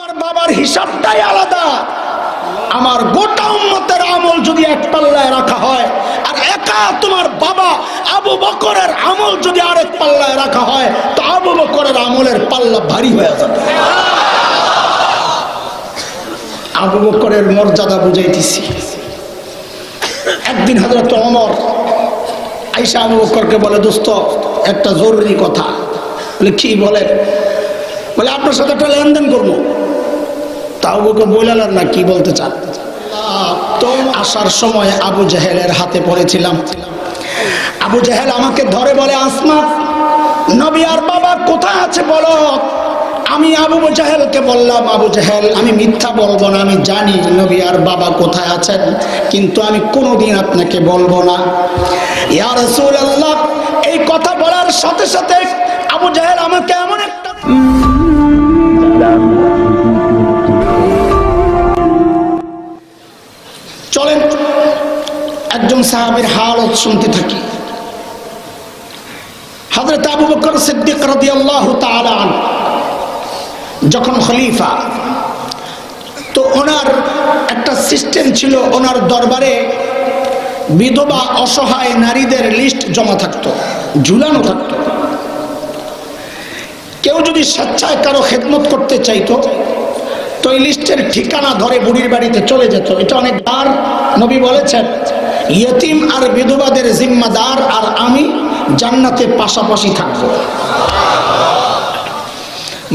তোমার বাবার হিসাবটাই আলাদা। আমার গোটা উম্মতের আমল যদি এক পাল্লায় রাখা হয়, আর একা তোমার বাবা আবু বকরের আমল যদি আরেক পাল্লায় রাখা হয়, তো আবু বকরের আমলের পাল্লা ভারী হয়ে যাবে। আবু বকরের মর্যাদা বুঝাইতেছি। একদিন হযরত ওমর আয়েশা আবু বকরকে বলে, দোস্ত একটা জরুরি কথা। বলে কি? বলে আপনার সাথে একটা লেনদেন করবো। তা আবু বকর বললেন না কি বলতে চান? তো আসার সময় আবু জেহেলের হাতে পড়েছিলাম। আবু জেহেল আমাকে ধরে বলে, আসমা, নবী আর বাবা কোথায় আছে বলো। আমি আবু জেহেলকে বললাম, আবু জেহেল, আমি মিথ্যা বলবো না, আমি জানি নবী আর বাবা কোথায় আছেন, কিন্তু আমি কোনোদিন আপনাকে বলবো না। ইয়া রাসূলুল্লাহ, এই কথা বলার সাথে সাথে আবু জেহেল আমাকে এমন একটা চলেন একজন সাহাবীর হালত শুনতে থাকি। হযরত আবু বকর সিদ্দিক রাদিয়াল্লাহু তাআলা আনহু যখন খলিফা, তো ওনার একটা সিস্টেম ছিল, ওনার দরবারে বিধবা অসহায় নারীদের লিস্ট জমা থাকতো, ঝুলানো থাকতো। কেউ যদি স্বেচ্ছায় কারো খেদমত করতে চাইতো, তো এই লিস্টের ঠিকানা ধরে বুড়ির বাড়িতে চলে যেত। এটা অনেকবার নবী বলেছেন, ইয়তিম আর বিধবাদের জিম্মাদার আর আমি জান্নাতে পাশাপাশি থাকবো।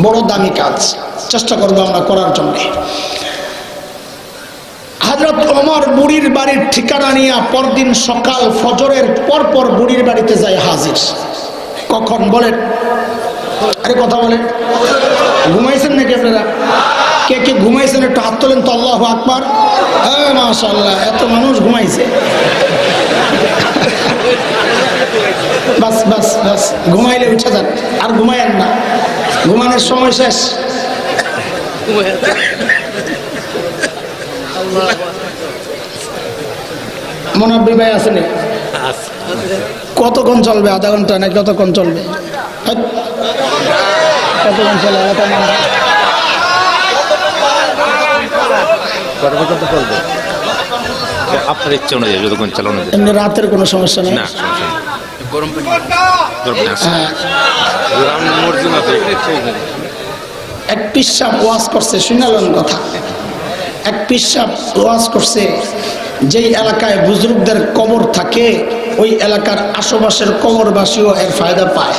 বড় দামি কাজ, চেষ্টা করবো আমরা করার জন্য। হযরত ওমর বুড়ির বাড়ির ঠিকানা নিয়ে পরদিন সকাল ফজরের পরপর বুড়ির বাড়িতে যায় হাজির। কখন বলেন? আরে কথা বলেন। ঘুমাইছেন নাকি আপনারা? কে কে ঘুমাইছেন একটু হাত তোলেন তো। আল্লাহু আকবার। হ্যাঁ, মাশাআল্লাহ, এত মানুষ ঘুমাইছে। বাস বাস বাস, ঘুমাইলে উঠে যান, আর ঘুমায়েন না, ঘুমানোর সময় শেষ। মুনাব্বি ভাই আছেন? কতক্ষণ চলবে? আধা ঘন্টা নাকি কতক্ষণ চলবে? কতক্ষণ চলে? আপনার ইচ্ছা অনুযায়ী যতক্ষণ চালানো যায়। এমনি রাতের কোনো সমস্যা নেই? এক পিসাব ওয়াজ করছে, শুনালেন কথা। এক পিসাব ওয়াজ করছে, যেই এলাকায় বুজুর্গদের কবর থাকে ওই এলাকার আশেপাশের কবরবাসীও এর ফায়দা পায়।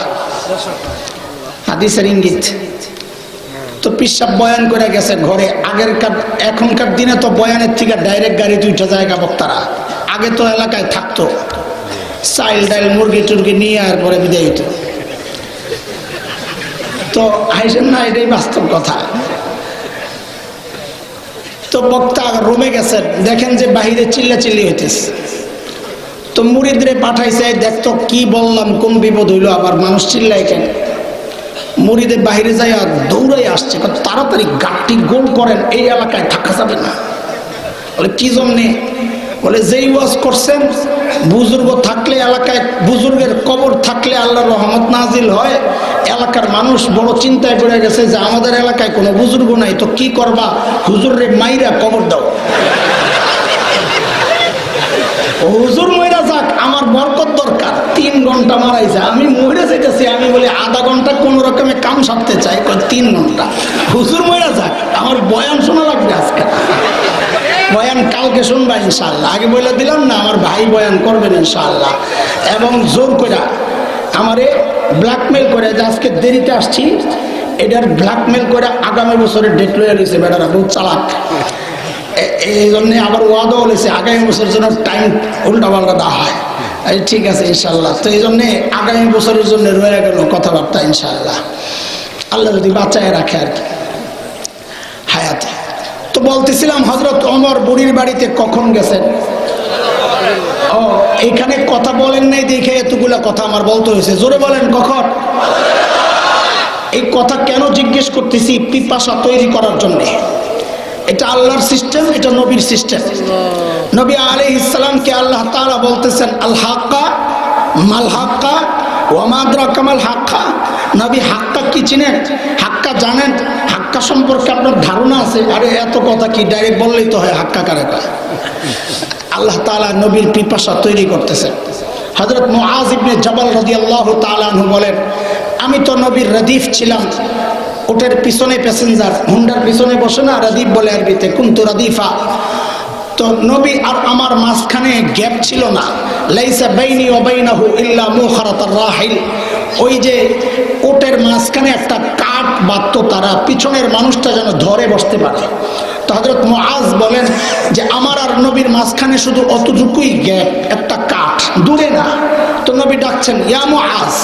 হাদিসের ইঙ্গিত। তো পিসাব বয়ান করে গেছে ঘরে। এখনকার দিনে তো বয়ানের থেকে ডাইরেক্ট গাড়িতে উঠে জায়গা বক্তারা। আগে তো এলাকায় থাকতো, চাইল ডাইল মুরগি টুরগি নিয়ে আর পরে বিদায় হইতো। তো আইসেন না, এটাই বাস্তব কথা। তো বক্তা রুমে গেছেন, দেখেন যে বাহিরে চিল্লাচিল্লি হইতেছে। তো মুরিদরে পাঠাইছে, দেখতো কি বললাম, কোন বিপদ হইলো, আবার মানুষ চিল্লাই কেন। মুরিদে বাহিরে যায় আর দৌড়াই আসছে, তাড়াতাড়ি গাড়টি গোল করেন, এই এলাকায় থাকা যাবে না। বলে কি জন্যে? বলে যেই ওয়াজ করছেন, বুজুর্গ থাকলে এলাকায়, বুজুর্গের কবর থাকলে আল্লাহর রহমত নাজিল হয়। এলাকার মানুষ বড় চিন্তায় পড়ে গেছে যে আমাদের এলাকায় কোনো বুজুর্গ নাই, তো কি করবা? হুজুরে মাইরা কবর দাও। হুজুর মইরা যাক, আমার বরকত দরকার। 3 ঘন্টা মারাইছে, আমি মরে যেতেছি। আমি বলি আধা ঘন্টা কোন রকমে কাম সারতে চাই, 3 ঘন্টা। হুজুর মইরা যাক, আমার বয়ান শোনা লাগবে আজকে। বয়ান কালকে শুনবা ইনশাআল্লাহ। আগে বলে দিলাম না, আমার ভাই বয়ান করবেন ইনশাআল্লাহ। এবং জোর করে আমারে ব্ল্যাকমেল করে যে আজকে দেরিতে আসছি, এটার ব্ল্যাকমেল করে আগামী বছরের ডেট লয়ে রয়েছে। বেটারা বহুত চালাক। এই জন্যে আবার ওয়াদা বলেছে আগামী বছরের জন্য টাইম উল্টাপাল্টা দেওয়া হয়। ঠিক আছে ইনশাআল্লাহ। তো এই জন্যে আগামী বছরের জন্য রয়ে গেল কথাবার্তা ইনশাআল্লাহ, আল্লাহ যদি বাঁচায় রাখে আর কি হায়াতে। তো বলতেছিলাম হযরত ওমর বুড়ির বাড়িতে কখন গেছেন? ও, এইখানে কথা বলেন নাই দেখে এতগুলা কথা আমার বলতে হয়েছে। জোরে বলেন কখন? এই কথা কেন জিজ্ঞেস করতেছি? পিপাসা তৈরি করার জন্যে। এটা আল্লাহর সিস্টেম, এটা নবীর সিস্টেম। নবী আলাইহিস সালামকে আল্লাহ তাআলা বলতেছেন, আল হাক্কা মাল হাক্কা ওয়া মা আদরাকা মাল হাক্কা। নবী হাক্কা কি চিনেন? হাক্কা জানেন? হাক্কা সম্পর্কে আপনার ধারণা আছে? আরে এত কথা কি ডাইরেক্ট বললেই তো হয় হাক্কা কারে কয়। আল্লাহ তাআলা নবীর পিপাসা তৈরি করতেছেন। হযরত মুআজ ইবনে জাবাল রাদিয়াল্লাহু তাআলা আনহু বলেন, আমি তো নবীর রদিফ ছিলাম, ওটের পিছনে প্যাসেঞ্জার, হুন্ডার পিছনে বসে না, রদিফ বলে আরবিতে, কুনতু রদিফা। তো নবী আর আমার মাঝখানে গ্যাপ ছিল না, লাইসা বাইনি ওয়া বাইনাহু ইল্লা মুখারাতার রাহিল। ওই যে ওটের মাঝখানে একটা কাঠ বাঁধতো তারা, পিছনের মানুষটা যেন ধরে বসতে পারে। তো হযরত মুআজ বলেন যে আমার আর নবীর মাঝখানে শুধু অতটুকুই গ্যাপ, একটা কাঠ, দূরে না। তো নবী ডাকছেন, ইয়া মুআজ।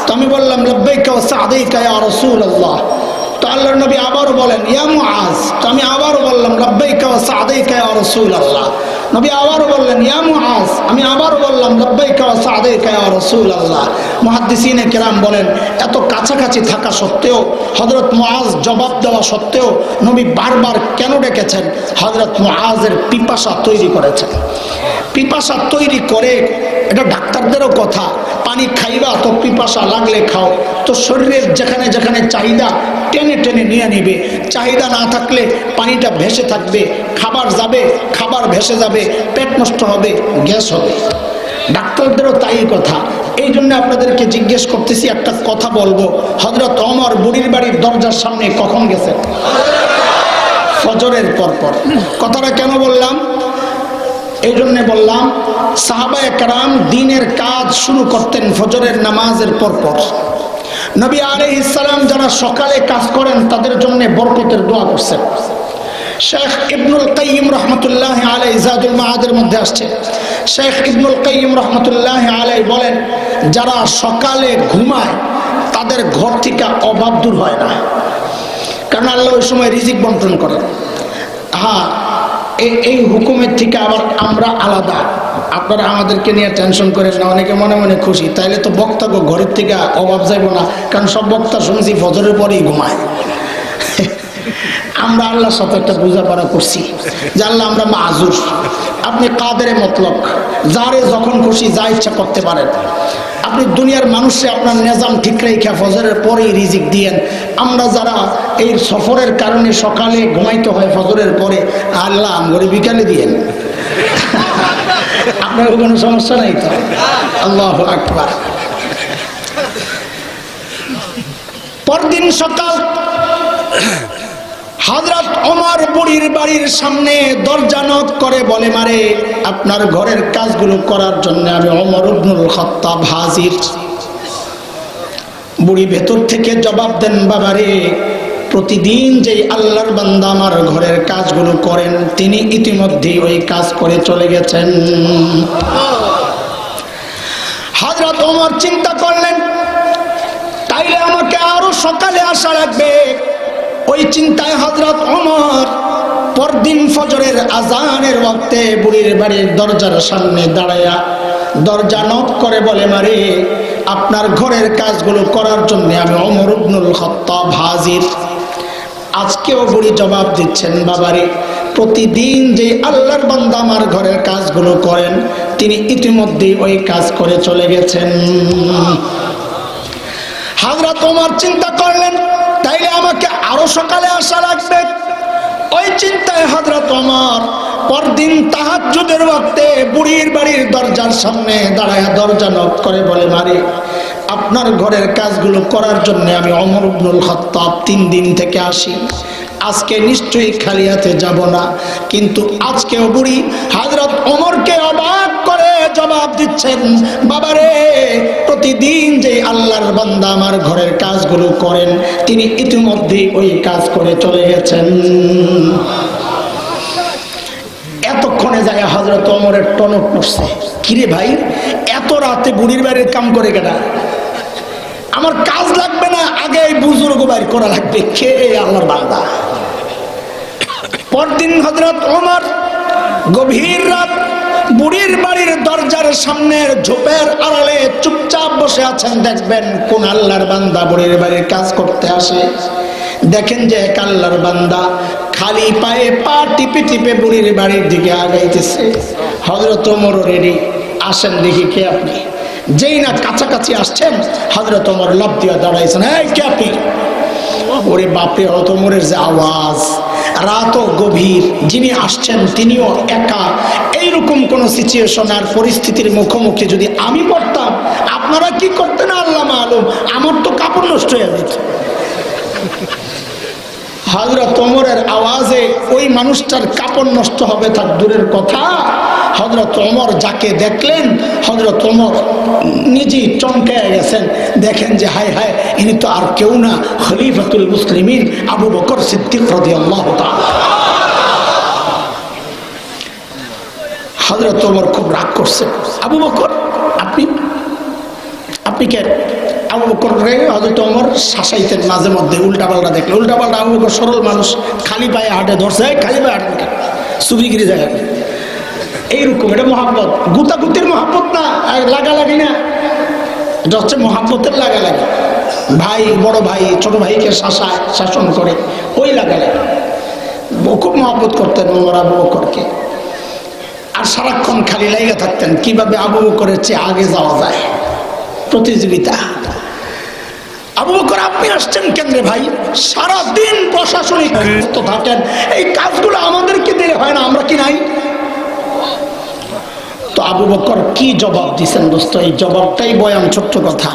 তো আমি বললাম, লাব্বাইকা ওয়া সা'দাইকা ইয়া রাসূলুল্লাহ। তো আল্লাহর নবী আবারও বলেন, ইয়া মুআজ। তো আমি আবারও বললাম, লাব্বাইকা ওয়া সা'দাইকা ইয়া রাসূলুল্লাহ। নবী আবারও বললেন, ইয়া মুআজ। আমি আবারও বললাম, লাব্বাইকা ওয়া সা'দাইকা ইয়া রাসূলুল্লাহ। মুহাদ্দিসিনে কেরাম বলেন, এত কাছাকাছি থাকা সত্ত্বেও, হযরত মুআজ জবাব দেওয়া সত্ত্বেও নবী বারবার কেন ডেকেছেন? হযরত মুআজের পিপাসা তৈরি করেছেন। পিপাসা তৈরি করে, এটা ডাক্তারদেরও কথা, পানি খাইবা তো পিপাসা লাগলে খাও। তো শরীরের যেখানে যেখানে চাহিদা টেনে টেনে নিয়ে নিবে, চাহিদা না থাকলে পানিটা ভেসে থাকবে, খাবার যাবে, খাবার ভেসে যাবে, পেট নষ্ট হবে, গ্যাস হবে। ডাক্তারদেরও তাই কথা। এই জন্য আপনাদেরকে জিজ্ঞেস করতেছি, একটা কথা বলবো, হযরত ওমর বুড়ির বাড়ির দরজার সামনে কখন গেছেন? ফজরের পরপর। কথাটা কেন বললাম? এই জন্য বললাম, সাহাবায়ে কেরাম দিনের কাজ শুরু করতেন ফজরের নামাজের পরপর। নবী আলাইহিস সালাম যারা সকালে কাজ করেন তাদের জন্য বরকতের দোয়া করছেন। শেখ ইবনুল কাইয়িম রাহমাতুল্লাহি আলাইহি জাদুল মাআদের মধ্যে আসছে, শেখ ইবনুল কাইয়িম রাহমাতুল্লাহি আলাইহি বলেন, যারা সকালে ঘুমায় তাদের ঘর থেকে অভাব দূর হয় না, কারণ আল্লাহ ওই সময় রিজিক বন্টন করেন। হ্যাঁ, এই হুকুমের থেকে আবার আমরা আলাদা। আপনারা আমাদেরকে নিয়ে টেনশন করেন না, অনেকে মনে মনে খুশি, তাইলে তো বক্তা ঘরের থেকে অভাব যাইব না, কারণ সব বক্তা শুনছি ফজরের পরেই ঘুমায়। আমরা আল্লাহর সাথে একটা বোঝাপড়া করছি যে আল্লাহ আমরা মাযুর, আপনি কাদেরে মতলব, যারে যখন খুশি যা ইচ্ছা করতে পারেন। আপনি দুনিয়ার মানুষে আপনার নিজাম ঠিক রেখে ফজরের পরেই রিজিক দিয়েন। আমরা যারা এই সফরের কারণে সকালে ঘুমাইতে হয় ফজরের পরে, আল্লাহ আমগরে বিকালে দিয়েন। আপনার কোনো সমস্যা নাই তো? আল্লাহু আকবার। পরদিন সকাল হযরত ওমর বুড়ির বাড়ির সামনে দরজা নক করে বলে, মারে আপনার ঘরের কাজগুলো করার জন্য আমি ওমর ইবনুল খাত্তাব হাজির। বুড়ি ভেতর থেকে জবাব দেন, বাবারে প্রতিদিন যে আল্লাহর বান্দা আমার ঘরের কাজগুলো করেন তিনি ইতিমধ্যেই ওই কাজ করে চলে গেছেন। হযরত ওমর চিন্তা করলেন, তাইলে আমাকে আরো সকালে আসা লাগবে। ওই চিন্তায় হযরত ওমর পরদিন ফজরের আজানের ওয়াক্তে বুড়ির বাড়ির দরজার সামনে দাঁড়ায়া দরজা নক করে বলে, মারে আপনার ঘরের কাজগুলো করার জন্য আমি ওমর ইবনুল খাত্তাব হাজির। আজকেও বুড়ি জবাব দিচ্ছেন, বাবারে প্রতিদিন যে আল্লাহর বান্দা আমার ঘরের কাজগুলো করেন তিনি ইতিমধ্যেই ওই কাজ করে চলে গেছেন। হযরত ওমর চিন্তা করলেন, তাইলে আমাকে আরো সকালে আসা লাগবে। ওই চিন্তায় হযরত ওমর পরদিন তাহাজ্জুদের ওয়াক্তে বুড়ির বাড়ির দরজার সামনে দাঁড়ায় দরজা নক করে বলে, মারে আপনার ঘরের কাজগুলো করার জন্য আমি ওমর ইবনুল খাত্তাব 3 দিন থেকে আসি। আজকে নিশ্চয়ই খালি হাতে যাব না। কিন্তু আজকেও বুড়ি হযরত ওমরকে অবাক করে জবাব দিচ্ছেন, বাবারে প্রতিদিন যে আল্লাহর বান্দা আমার ঘরের কাজগুলো করেন তিনি ইতিমধ্যেই ওই কাজ করে চলে গেছেন। এতক্ষণে যায় হযরত ওমরের টনক নড়ছে, কিরে ভাই এত রাতে বুড়ির বাড়ির কাম করে কেডা? আমার কাজ লাগবে না, আগে এই বুজুর্গ বাইর করা লাগবে। কে আল্লাহর বান্দা? পরদিন হযরত ওমর গভীর রাত বুড়ির বাড়ির দরজার সামনের ঝোপের আড়ালে চুপচাপ বসে আছেন। দেখবেন কোন আল্লাহর বান্দা বুড়ির বাড়ির কাজ করতে আসে। দেখেন যে এক আল্লাহর বান্দা খালি পায়ে পা টিপে টিপে বুড়ির বাড়ির দিকে আগাইতেছে। হযরত ওমর রেডি, আসেন দেখি কে আপনি। যেই না কাছাকাছি আসছেন হযরত ওমর লাফ দিয়ে দাঁড়াইছেন, এই কে আপনি? ওরে বাপরে, হযরত ওমরের যে আওয়াজ, রাতও গভীর, যিনি আসছেন তিনিও একা। এইরকম কোন সিচুয়েশন আর পরিস্থিতির মুখোমুখি যদি আমি পড়তাম, আপনারা কি করতেন আল্লাহ মালুম, আমার তো কাপড় নষ্ট হয়ে যেত। হযরত ওমরের আওয়াজে ওই মানুষটার কাপড় নষ্ট হবে তার দূরের কথা, হযরত ওমর যাকে দেখলেন, হযরত ওমর নিজেই চমকে গেছেন। দেখেন যে হায় হায়, ইনি তো আর কেউ না, খলিফাতুল মুসলিমিন আবু বকর সিদ্দিক রাদিয়াল্লাহু তাআলা। হযরত ওমর খুব রাগ করছে, আবু বকর আপনি আপনি কে? আবু বকর হযরত ওমর শাসাইতেন মাঝে মধ্যে, উল্টাপাল্টা দেখলে উল্টাপাল্টা। আবু বকর সরল মানুষ, খালি পায়ে হাঁটে, ধরছে খালি পায়ে হাঁটেন, সুবিগিরি যায় এইরকম। এটা মহাব্বত, গুতাগুতির মহাব্বত না, লাগালাগি না, এটা হচ্ছে মহাব্বতের লাগালাগি। ভাই বড় ভাই ছোট ভাইকে শাসায়, শাসন করে, ওই লাগালাগি। খুব মহাব্বত করতেন ওমর আবু বকরকে। আর সারাক্ষণ খালি লাইগা থাকতেন কিভাবে আবু বকরের চেয়ে আগে যাওয়া যায়, প্রতিযোগিতা। আবু বকর আপনি আসছেন কেন রে ভাই? সারাদিন প্রশাসনিক থাকেন, এই কাজগুলো আমাদেরকে দিলে হয় না, আমরা কি নাই? তো আবু বকর কি জবাব দিচ্ছেন দোস্ত, এই জবাবটাই বয়ান, ছোট্ট কথা,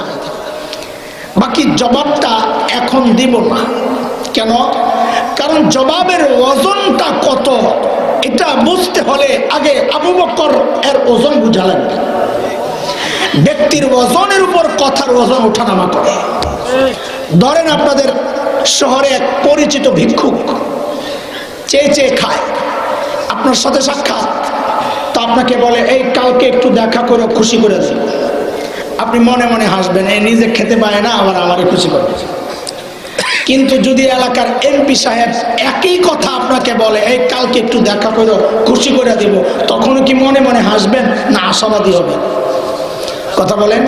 বাকি জবাবটা এখন দিব না। কেন? কারণ জবাবের ওজনটা কত এটা বুঝতে হলে আগে আবু বকর এর ওজন বুঝা লাগবে। ব্যক্তির ওজনের উপর কথার ওজন ওঠানামা করে। ধরেন আপনাদের শহরে এক পরিচিত ভিক্ষুক চেয়ে চেয়ে খায়, আপনার সাথে সাক্ষাৎ, তো আপনাকে বলে এই কালকে একটু দেখা করে খুশি করে দিন। আপনি মনে মনে হাসবেন, এই নিজে খেতে পারে না আবার আমারে খুশি করবে। কিন্তু যদি এলাকার এমপি সাহেব একই কথা আপনাকে বলে এই কালকে একটু দেখা করে খুশি করে দিব, তখনও কি মনে মনে হাসবেন না আশাবাদী হবেন? কথা বলেন।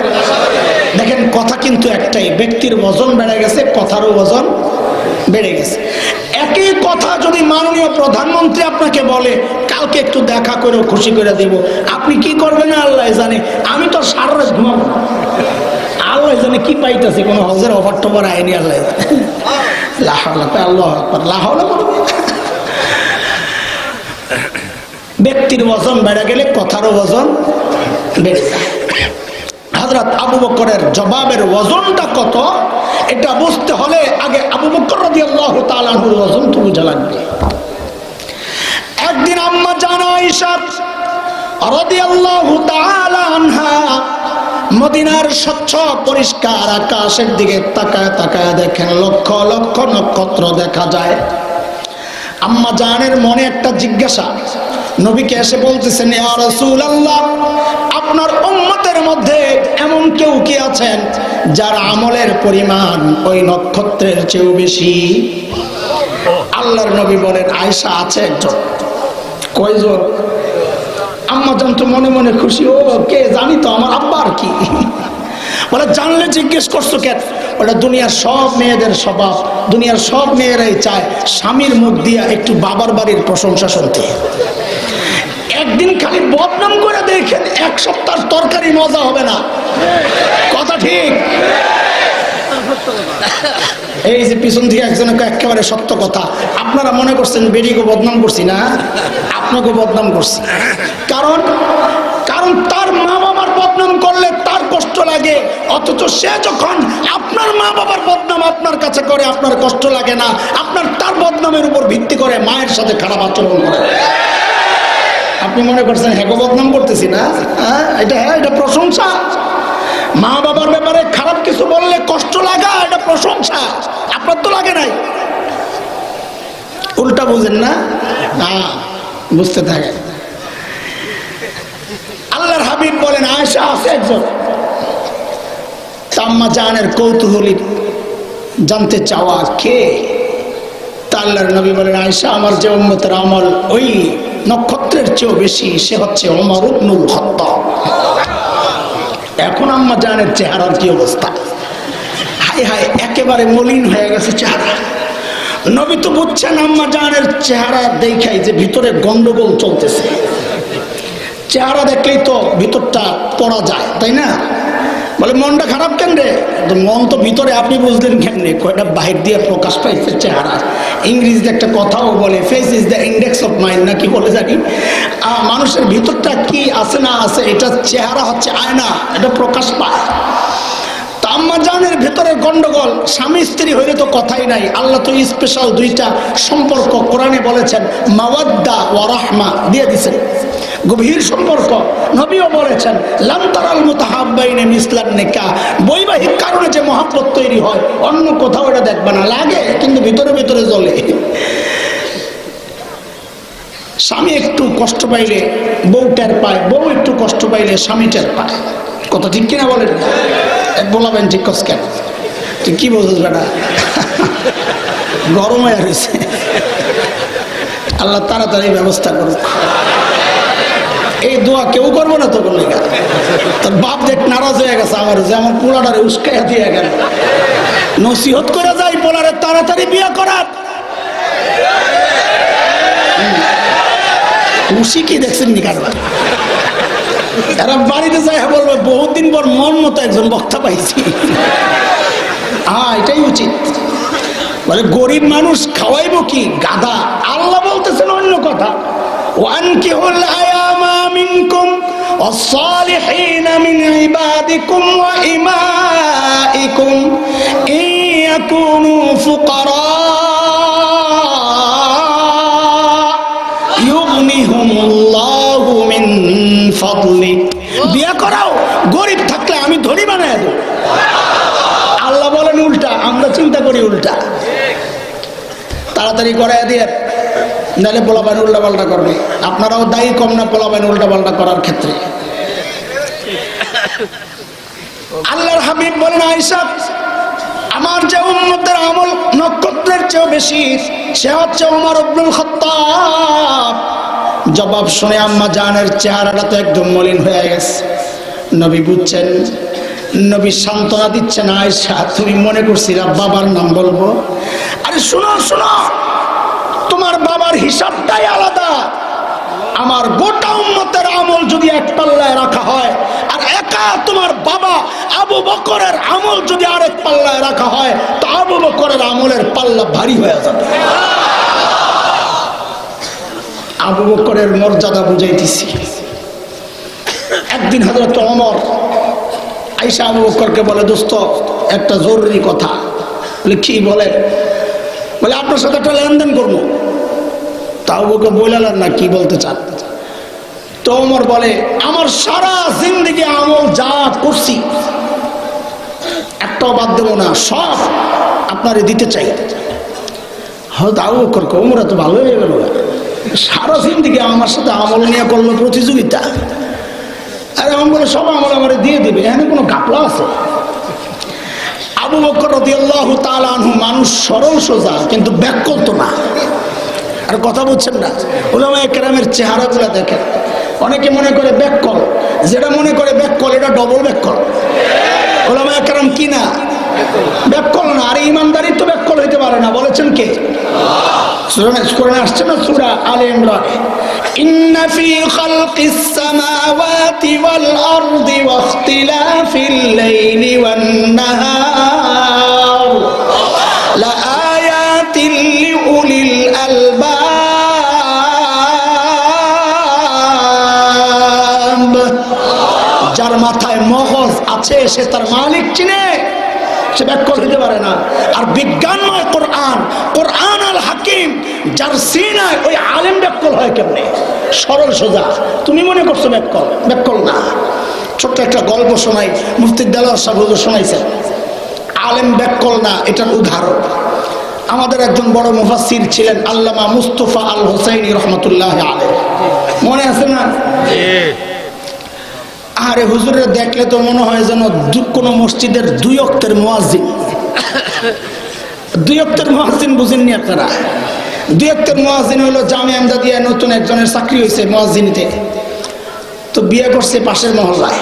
দেখেন কথা কিন্তু একটাই, ব্যক্তির ওজন বেড়ে গেছে, কথারও ওজন বেড়ে গেছে। একই কথা যদি মাননীয় প্রধানমন্ত্রী আপনাকে বলে কালকে একটু দেখা করে খুশি করে দেব, আপনি কি করবেন আল্লাহ জানে। আমি তো সারা রাত ঘুমাবো, আল্লাহ জানে কি পাইতেছে, কোনো হজের অফার টফার আইনি, আল্লাহ ব্যক্তির ওজন বেড়ে গেলে কথারও ওজন বেড়ে যায়। হযরত আবু বকরের জবাবের ওজনটা কত এটা বুঝতে হলে আগে আবু বকর রাদিয়াল্লাহু তাআলা আনহুর ওজন তো বুঝা লাগবে। একদিন আম্মা জান আয়েশা রাদিয়াল্লাহু তাআলা আনহা মদিনার স্বচ্ছ পরিষ্কার আকাশের দিকে তাকায় তাকায় দেখেন লক্ষ লক্ষ নক্ষত্র দেখা যায়। আম্মা জানের মনে একটা জিজ্ঞাসা, নবীকে এসে বলতেছেন ইয়া রাসূলুল্লাহ, আপনার উম্মতের মধ্যে এমন কেউ কি আছেন যার আমলের পরিমাণ ওই নক্ষত্রের চেয়েও বেশি? আল্লাহর নবী বলেন আয়েশা আছে একজন। কয়জন? আম্মা জান তো মনে মনে খুশি, ও কে জানি তো, আমার আব্বা আর কি। বলে জানলে জিজ্ঞেস করছো কেন? ওটা দুনিয়ার সব মেয়েদের স্বভাব, দুনিয়ার সব মেয়েরাই চায় স্বামীর মুখ দিয়া একটু বাবার বাড়ির প্রশংসা শুনতে। একদিন খালি বদনাম করে দেখেন, এক সপ্তাহ তরকারি মজা হবে না। কথা ঠিক? এই যে পিছন থেকে একজনকে একেবারে সত্য কথা, আপনারা মনে করছেন বেডিকে বদনাম করছি না, আপনাকে বদনাম করছি। কারণ কারণ তার মা বাবার বদনাম করলে তার কষ্ট লাগে, অথচ সে যখন আপনার মা বাবার বদনাম আপনার কাছে করে আপনার কষ্ট লাগে না, আপনার তার বদনামের উপর ভিত্তি করে মায়ের সাথে খারাপ আচরণ করে। আপনি মনে করছেন হ্যাঁ বদনাম করতেছি না, এটা প্রশংসা। মা বাবার ব্যাপারে খারাপ কিছু বললে কষ্ট লাগা, এটা প্রশংসা। আপনার তো লাগে নাই, উল্টা বুঝেন না, বুঝতে থাকে। আল্লাহর হাবিব বলেন আয়েশা আছে একজন। আম্মা জানের কৌতূহলী জানতে চাওয়া কে? তা আল্লাহর নবী বলেন আয়েশা আমার যে উম্মতের আমল ওই নক্ষত্রের চেয়েও বেশি, সে হচ্ছে ওমর ইবনুল খাত্তাব। এখন আম্মা জানের চেহারার কি অবস্থা, হায় হায় একেবারে মলিন হয়ে গেছে চেহারা। নবী তো বুঝছেন আম্মা জানের চেহারা দেখাই যে ভিতরে গন্ডগোল চলতেছে। চেহারা দেখলেই তো ভিতরটা পড়া যায়, তাই না? বলে মনটা খারাপ কেন রে? মন তো ভিতরে, আপনি বুঝলেন কেমনে? কয়টা বাহির দিয়ে প্রকাশ পাইছে চেহারা। ইংরেজিতে একটা কথাও বলে, face is the index of mind, নাকি বলে জানি। মানুষের ভিতরটা কি আছে না আছে, এটা চেহারা হচ্ছে আয়না, এটা প্রকাশ পায়। আম্মা জানের ভেতরে গন্ডগোল, স্বামী স্ত্রী হইলে তো কথাই নাই। আল্লাহ তো স্পেশাল দুইটা সম্পর্ক কোরআনে বলেছেন, মাওয়াদ্দা ওয়া রাহমা দিয়ে দিয়েছেন, গভীর সম্পর্ক। নবীও বলেছেন, লাম তারাল মুতাহাব্বাইনে মিসলান নিকাহ, বৈবাহিক কারণে যে মহব্বত তৈরি হয় অন্য কোথাও এটা দেখবে না, লাগে কিন্তু ভিতরে ভিতরে জ্বলে। স্বামী একটু কষ্ট পাইলে বউ টের পায়, বউ একটু কষ্ট পাইলে স্বামী টের পায়। কথা ঠিক কিনা বলেন? বলাবেন ঠিক কস কেন? তুই কি বলছিস বেটা? গরম হয়ে রয়েছে। আল্লাহ তাড়াতাড়ি ব্যবস্থা করুক। এই দোয়া কেউ করবো না তো বলে, তোর বাপ দেখ নারাজ হয়ে গেছে আমার, যে আমার পোলাটারে উস্কাইয়া দিয়ে গেল। নসিহত করে যাই পোলারে তাড়াতাড়ি বিয়ে করার। খুশি কি দেখছেন নি কারবার? এরা বাড়িতে যায় বলবে বহুত দিন পর মন মতো একজন বক্তা পাইছি। হ্যাঁ, এটাই উচিত। বলে গরিব মানুষ খাওয়াইবো কি, গাধা। আল্লাহ বলতেছেন অন্য কথা, ওয়ানকিহুল আয়ামা মিনকুম ওয়াস-সালিহিনা মিন ইবাদিকুম ওয়া ইমাইকুম ইন ইয়াকুনু ফুকারা ইউগনিহুমুল্লাহু মিন ফাদলি। বিয়ে করাও, গরিব থাকলে আমি ধনী বানায় দেব। আল্লাহ বলেন উল্টা, আমরা চিন্তা করি উল্টা। তাড়াতাড়ি করাই দিয়ে, নাহলে পোলাপান উল্টা পাল্টা করবে। আপনারাও দায়ী কম না পোলাপান উল্টা পাল্টা করার ক্ষেত্রে। আল্লাহর হাবিব বলেন, আয়েশা, আমার যে উম্মতের আমল নক্ষত্রের চেয়েও বেশি, সে হচ্ছে ওমর ইবনুল খাত্তাব। জবাব শুনে আম্মা জানের চেহারাটা তো একদম মলিন হয়ে গেছে। নবী বুঝছেন, নবী সান্ত্বনা দিচ্ছেন, আয়েশা তুমি মনে করছিলা বাবার নাম বলবো? আরে শোনো শোনো, তোমার বাবার হিসাবটাই আলাদা। আমার গোটা উম্মতের আমল যদি এক পাল্লায় রাখা হয়, আর একা তোমার বাবা আবু বকরের আমল যদি আরেক পাল্লায় রাখা হয়, তো আবু বকরের আমলের পাল্লা ভারী হয়ে যাবে। আবু বকরের মর্যাদা বুঝাইতেছি। একদিন হযরত ওমর আয়েশা আবু বকরকে বলে, দোস্ত একটা জরুরি কথা। বলে কি? বলে আপনার সাথে একটা লেনদেন করবো। তাও ওকে বললেন না কি বলতে চান। তো ওমর বলে, আমার সারা জিন্দেগি আমল যা করছি একটাও বাদ দেবো না, সব আপনারে দিতে চাই। হয়তো আবু বকর ওমর এত ভালো হয়ে গেল, সারা জিন্দেগি আমার সাথে আমল নিয়ে করলো প্রতিযোগিতা। আরে আমি বলে সব আমল আমারে দিয়ে দিবে, এখানে কোনো ঘাপলা আছে? আবু বকর রাদিয়াল্লাহু তাআলা আনহু মানুষ সরল সোজা, কিন্তু ব্যাকল তো না। আর কথা বলছেন না, উলামায়ে কেরামের চেহারাগুলো দেখেন। অনেকে মনে করে ব্যাকল, যেটা মনে করে ব্যাকল এটা ডবল ব্যাকল। উলামায়ে কেরাম কি না? ব্যাকল না। আর ইমানদারি তো ব্যাকল হইতে পারে না, বলেছেন কে? কোরআনে আসছে না সূরা আলে ইমরান, ইন্না ফি খালকিস সামাওয়াতি ওয়াল আরদি ওয়া ইখতিলাফিল লাইলি ওয়ান নাহার লাআয়াতিন লিউলিল আলবাব। যার মাথায় মগজ আছে সে তার মালিক চিনে, সে ব্যাকল হইতে পারে না। আর বিজ্ঞানময় কোরআন, কোরআন আল হাকিম, যার সিনায় ওই আলেম ব্যাকল হয় কেমনে? সরল সোজা। তুমি মনে করছো ব্যাকল, ব্যাকল না। ছোট্ট একটা গল্প শোনাই, মুফতি দেলোয়ার সাহেব হুজুর শোনাইছেন। আলেম ব্যাকল না, এটার উদাহরণ আমাদের একজন বড় মুফাসসির ছিলেন আল্লামা মুস্তাফা আল হুসাইনি রহমাতুল্লাহ আলাইহি। মনে আছে না? আরে হুজুরে দেখলে তো মনে হয় যেন কোনো মসজিদের 2 ওয়াক্তের মুয়াজ্জিন। 2 ওয়াক্তের মুয়াজ্জিন বুঝেননি আপনারা? 2 ওয়াক্তের মুয়াজ্জিন হলো জামে আমদাদিয়া নতুন একজনের চাকরি হয়েছে মুয়াজ্জিনিতে, তো বিয়ে করছে পাশের মহল্লায়।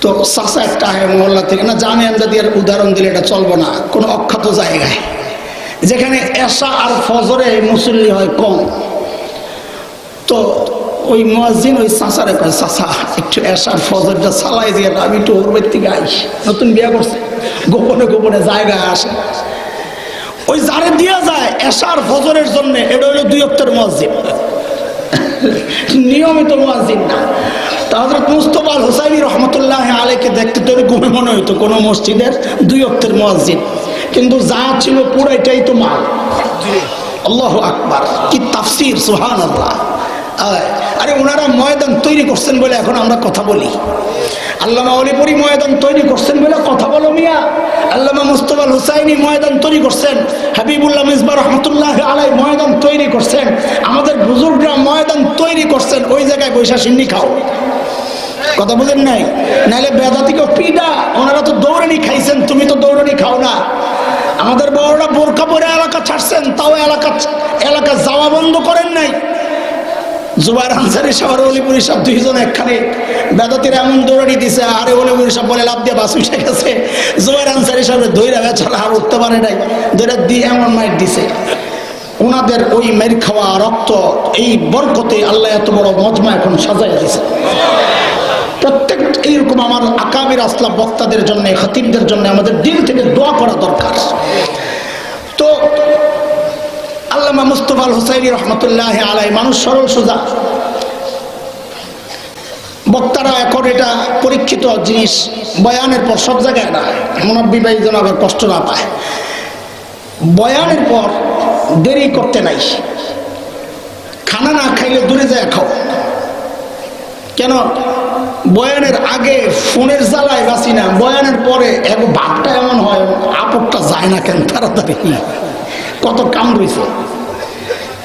তো চাচা একটা মহল্লা থেকে, না জামে আমদাদিয়ার উদাহরণ দিলে এটা চলবো না, কোনো অখ্যাত জায়গায় যেখানে এশা আর ফজরে মুসল্লি হয় কম। তো ওই মুয়াজ্জিন ওই চাচারে কয়, চাচা একটু এশার ফজরটা চালাই দিয়ে না, আমি একটু ওর বাড়ি থেকে আইস। নতুন বিয়ে করছে, গোপনে গোপনে জায়গায় আসে। ওই যারে দিয়া যায় এশার ফজরের জন্য, এটা হলো 2 ওয়াক্তের মুয়াজ্জিন, নিয়মিত মুয়াজ্জিন না। তা হযরত মুস্তাফা আল হুসাইনি রহমতুল্লাহ আলাইকে দেখতে তৈরি ঘুমে মনে হইতো কোনো মসজিদের 2 ওয়াক্তের মুয়াজ্জিন, কিন্তু যা ছিল পুরাইটাই তো মাল। আল্লাহু আকবার, কি তাফসীর, সুবহানাল্লাহ। আরে ওনারা ময়দান তৈরি করছেন বলে এখন আমরা কথা বলি। আল্লামা অলিপুরি ময়দান তৈরি করছেন বলে কথা বলো মিয়া। আল্লামা মুস্তাফা আল হুসাইনি ময়দান তৈরি করছেন, হাবিবুল্লাহ মিসবাহ রহমতুল্লাহ আলাই ময়দান তৈরি করছেন, আমাদের বুজুর্গরা ময়দান তৈরি করছেন। ওই জায়গায় বৈশা সিন্নি খাও, কথা বুঝেন নাই? নাহলে বেদাতিকে পিডা, ওনারা তো দৌড়ানি খাইছেন, তুমি তো দৌড়ানি খাও না। আমাদের বড়রা বোরকা পরে এলাকা ছাড়ছেন, তাও এলাকা যাওয়া বন্ধ করেন নাই। জুবাইর আনসারী সাহেব আর অলিপুরি সাহেব 2 জন একখানে, বেদাতিরা এমন দৌড়ানি দিছে, আরে অলিপুরি সাহেব বলে লাভ দিয়ে বাস উঠে গেছে। জুবাইর আনসারী সাহেব ধৈরা বেচারা আর উঠতে পারে নাই, ধৈরা দিয়ে এমন মাইট দিছে। ওনাদের ওই মের খাওয়া রক্ত, এই বরকতে আল্লাহ এত বড় মজমা এখন সাজায় দিছে। প্রত্যেক এইরকম আমার আকাবির আসলাফ বক্তাদের জন্য, খতিবদের জন্য আমাদের দিল থেকে দোয়া করা দরকার। তো আল্লামা মুস্তাফা আল হুসাইনি রহমতুল্লাহ আলাই মানুষ সরল সোজা বক্তারা। এখন এটা পরীক্ষিত জিনিস, বয়ানের পর সব জায়গায় না, মুনাব্বি ভাই যেন আবার কষ্ট না পায়। বয়ানের পর দেরি করতে নাই, খানা না খাইলে দূরে যায় খাও। কেন? বয়ানের আগে ফোনের জ্বালায় বাঁচি না, বয়ানের পরে ভাবটা এমন হয়, আপদটা যায় না কেন তাড়াতাড়ি, কত কাম রয়েছে।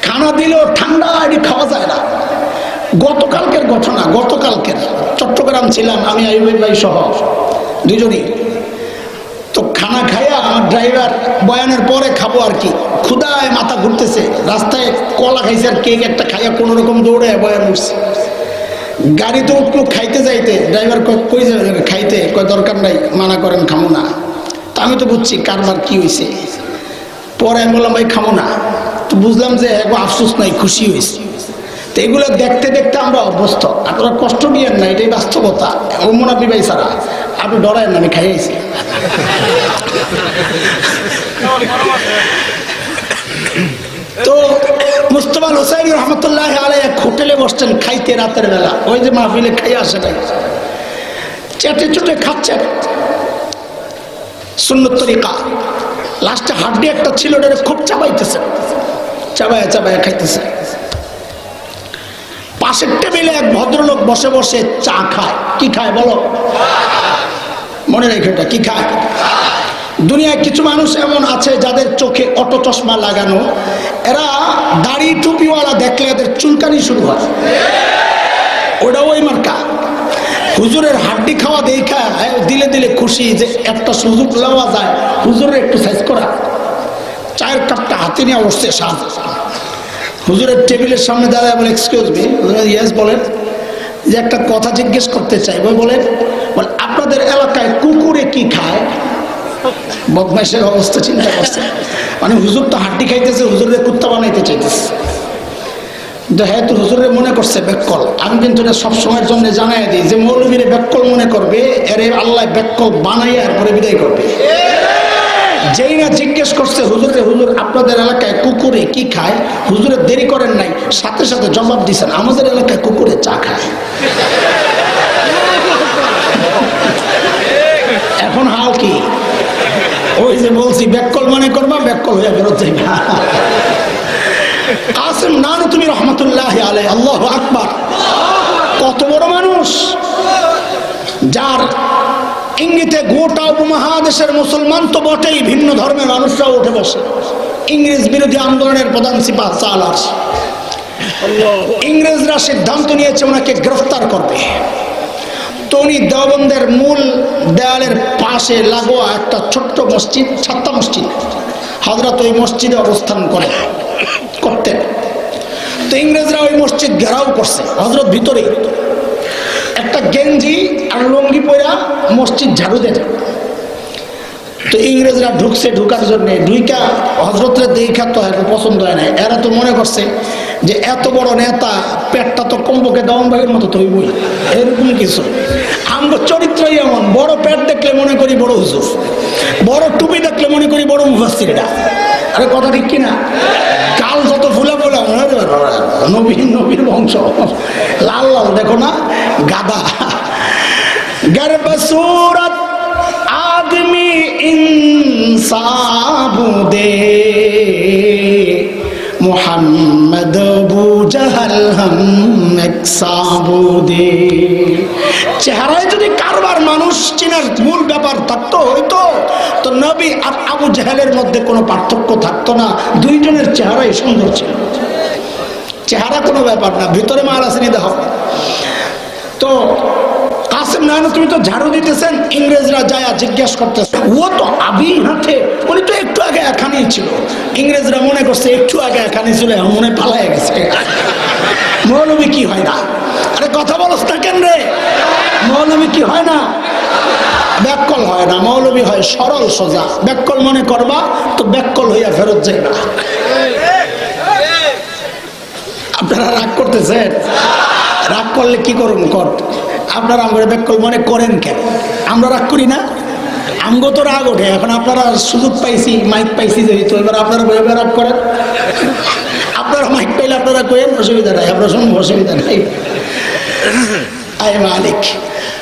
খানা দিলেও ঠান্ডা এটি খাওয়া যায় না। গতকালকের ঘটনা, গতকালকের চট্টগ্রাম ছিলাম আমি, আইয়ুব ভাই সহ 2 জনই। তো খানা খাইয়া আমার ড্রাইভার বয়ানের পরে খাবো আর কি, ক্ষুধায় মাথা ঘুরতেছে, রাস্তায় কলা খাইছে আর কেক একটা খাইয়া কোনো রকম দৌড়ে বয়ান উঠছে। গাড়িতে উঠলো খাইতে যাইতে, ড্রাইভার কই যাবে খাইতে, কয় দরকার নাই, মানা করেন খামো না। তা আমি তো বুঝছি কারবার কি হয়েছে। পরে আমি বললাম ভাই খামো না, তো বুঝলাম যে একবার আফসোস নাই, খুশি হয়েছে। তো এগুলো দেখতে দেখতে আমরা অভ্যস্ত, আপনারা কষ্ট নিয়েন না, এটাই বাস্তবতা। ও মুনাফি ভাই ছাড়া আপনি ডরায়েন না, আমি খাইয়েছি। তো মুস্তাফা আল হুসাইনি রহমতুল্লাহ আলাই এক হোটেলে বসছেন খাইতে রাতের বেলা, ওই যে মাহফিলে খাই আসে নাই, চেটে চুটে খাচ্ছেন সুন্নত তরিকা। লাস্টে হাড্ডি একটা ছিল, ওটা খুব চাবাইতেছে, চাবায়া চাবায়া খাইতেছে। পাশের টেবিলে এক ভদ্রলোক বসে বসে চা খায়। কি খায় বলো? মনে রেখে, এটা কি খায়? দুনিয়ায় কিছু মানুষ এমন আছে যাদের চোখে অটো চশমা লাগানো, এরা দাড়ি টুপিওয়ালা দেখলে এদের চুলকানি শুরু হয়, ওটা ওই মার্কা। হুজুরের হাড্ডি খাওয়া দেখা দিলে দিলে খুশি যে একটা সুযোগ লওয়া যায় হুজুরের একটু সাইজ করা। চায়ের কাপটা হাতে নিয়ে বসছে সাজ, হুজুরের টেবিলের সামনে দাঁড়ায় বলে এক্সকিউজ মি। ইয়েস বলেন। যে একটা কথা জিজ্ঞেস করতে চাই। বলেন। আপনাদের এলাকায় কুকুরে কি খায়? বদমাইশের অবস্থা চিন্তা করছে, মানে হুজুর তো হাড্ডি খাইতেছে, হুজুরের কুত্তা বানাইতে চাইতেছে। হ্যাঁ, তো হুজুরের মনে করছে বেক্কল। আমি কিন্তু এটা সবসময়ের জন্য জানাই দিই যে মৌলবীরে বেক্কল মনে করবে, এর আল্লাহ বেক্কল বানাইয়া এরপরে বিদায় করবে। যেই না জিজ্ঞেস করছে হুজুরে, হুজুর আপনাদের এলাকায় কুকুরে কি খায়, হুজুরে দেরি করেন নাই, সাথে সাথে জবাব দিচ্ছেন আমাদের এলাকায় কুকুরে চা খায়। এখন হাল কি? ওই যে বলছি বেক্কল মনে করবা, বেক্কল হয়ে ফেরত যাইবা। কাসেম নানুতুবি রহমতুল্লাহ আলাইহি, আল্লাহু আকবার, কত বড় মানুষ, যার ইঙ্গিতে গোটা উপমহাদেশের মুসলমান তো বটেই, ভিন্ন ধর্মের মানুষরাও উঠে বসে। ইংরেজ বিরোধী আন্দোলনের প্রধান সিপাহ সালার, ইংরেজরা সিদ্ধান্ত নিয়েছে ওনাকে গ্রেফতার করবে। তো উনি দেওবন্দের মূল দেয়ালের পাশে লাগোয়া একটা ছোট্ট মসজিদ, ছাত্তা মসজিদ, হযরত ওই মসজিদে অবস্থান করতেন। তো ইংরেজরা ওই মসজিদ ঘেরাও করছে, হযরত ভিতরে একটা গেঞ্জি আর লুঙ্গি পরা মসজিদ ঝাড়ু দেন। তো ইংরেজরা ঢুকছে, ঢুকার জন্য ঢুইকা হযরতের দেখা তো পছন্দ হয় না। এরা তো মনে করছে যে এত বড় নেতা, পেটটা তো কমপক্ষে দাওয়ানবাগের মতো তো হইবই, এরকম কিছু। আমার চরিত্রই এমন, বড় পেট দেখলে মনে করি বড় হুজুর, বড় টুপি দেখলে মনে করি বড় মুফাসসিররা। আরে কথা ঠিক কিনা? কাল যত ফুলা ফুলা নবীর বংশ, লাল লাল দেখো না, গাদা। গর্ব সুরত आदमी इंसाबुदे मोहम्मद अबू जहल हम एक साबुदे। চেহারায় যদি কারবার মানুষ চিনার মূল ব্যাপার থাকতো হইতো তো নবী আর আবু জাহেলের মধ্যে কোনো পার্থক্য থাকতো না। দুইজনের চেহারাই সুন্দর ছিল, চেহারা কোনো ব্যাপার না, ভিতরে মাল আসেনি দেখো। তো কাসেম নানু তুমি তো ঝাড়ু দিতেছেন, ইংরেজরা যায় জিজ্ঞেস করতেছে ও তো আবি হাতে, উনি তো একটু আগে এখানেই ছিল। ইংরেজরা মনে করছে একটু আগে এখানে ছিল, মনে পালায় গেছে। মৌলবী কি হয় না? আরে কথা বলস না কেন রে? মৌলবী কি হয় না? ব্যাককল হয় না, মৌলবী হয় সরল সোজা। ব্যাককল মনে করবা তো ব্যাককল হইয়া ফেরত যায় না। আপনারা রাগ করতেছেন? রাগ করলে কি করুন কর, আপনারা আমরা ব্যাককল মনে করেন কেন? আমরা রাগ করি না, আমগো তো রাগ ওঠে। এখন আপনারা সুযোগ পাইছি, মাইক পাইছি যেহেতু, এবার আপনারা বইবে রাগ করেন। আপনারা মাইক পাইলে আপনারা করেন, অসুবিধা নাই, আমরা শুনবো, অসুবিধা নাই। আয় মালিক,